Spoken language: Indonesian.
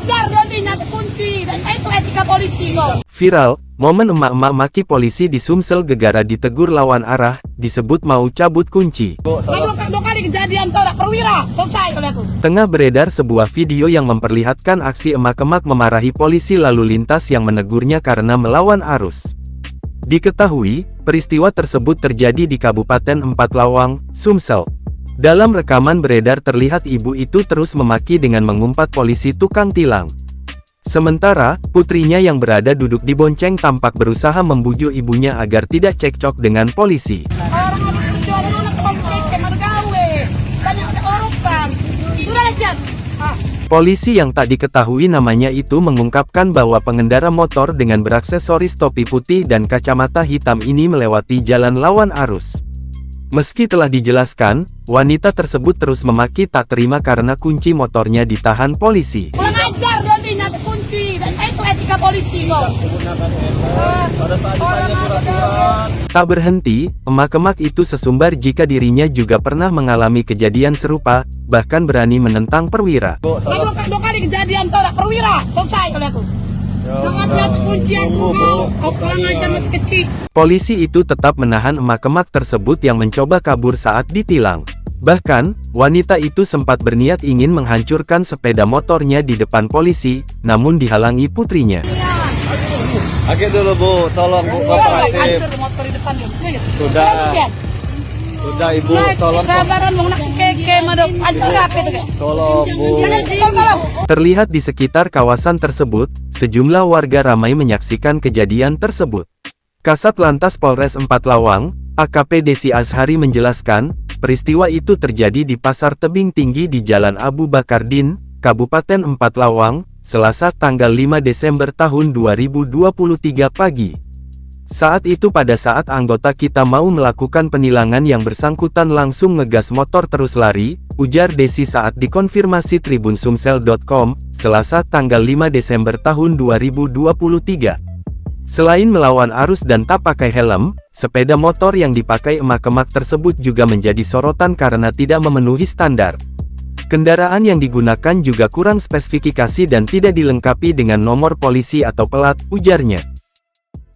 ajar Doni, nanti kunci. Dan itu etika polisi kok. Viral, momen emak-emak maki polisi di Sumsel gegara ditegur lawan arah, disebut mau cabut kunci. Dua kali kejadian tolak perwira, selesai kalau aku. Tengah beredar sebuah video yang memperlihatkan aksi emak-emak memarahi polisi lalu lintas yang menegurnya karena melawan arus. Diketahui, peristiwa tersebut terjadi di Kabupaten Empat Lawang, Sumsel. Dalam rekaman beredar terlihat ibu itu terus memaki dengan mengumpat polisi tukang tilang. Sementara, putrinya yang berada duduk di bonceng tampak berusaha membujuk ibunya agar tidak cekcok dengan polisi. Orang habis berjualan anak pasti kemana gawe. Banyak urusan. Sudah aja. Polisi yang tak diketahui namanya itu mengungkapkan bahwa pengendara motor dengan beraksesoris topi putih dan kacamata hitam ini melewati jalan lawan arus. Meski telah dijelaskan, wanita tersebut terus memaki tak terima karena kunci motornya ditahan polisi. Pulang ajar Doni, nanti kunci. Dan itu etika polisi kok. Tak berhenti, emak-emak itu sesumbar jika dirinya juga pernah mengalami kejadian serupa, bahkan berani menentang perwira. Dua kali kejadian tolak perwira, selesai kalau aku. Jangan kunci aku kau. Kau pulang ajar masih kecil. Polisi itu tetap menahan emak-emak tersebut yang mencoba kabur saat ditilang. Bahkan, wanita itu sempat berniat ingin menghancurkan sepeda motornya di depan polisi, namun dihalangi putrinya. Oke dulu Bu, tolong Bu kooperatif. Hancur motor di depan dia. Sudah Ibu, tolong. Sabaran mau nak keke madok. Hancur apa itu kek? Tolong Bu. Tolong. Terlihat di sekitar kawasan tersebut, sejumlah warga ramai menyaksikan kejadian tersebut. Kasat Lantas Polres Empat Lawang, AKP Desi Azhari menjelaskan, peristiwa itu terjadi di Pasar Tebing Tinggi di Jalan Abu Bakardin, Kabupaten Empat Lawang, Selasa tanggal 5 Desember tahun 2023 pagi. Saat itu pada saat anggota kita mau melakukan penilangan yang bersangkutan langsung ngegas motor terus lari, ujar Desi saat dikonfirmasi tribunsumsel.com, Selasa tanggal 5 Desember tahun 2023. Selain melawan arus dan tak pakai helm, sepeda motor yang dipakai emak-emak tersebut juga menjadi sorotan karena tidak memenuhi standar. Kendaraan yang digunakan juga kurang spesifikasi dan tidak dilengkapi dengan nomor polisi atau pelat, ujarnya.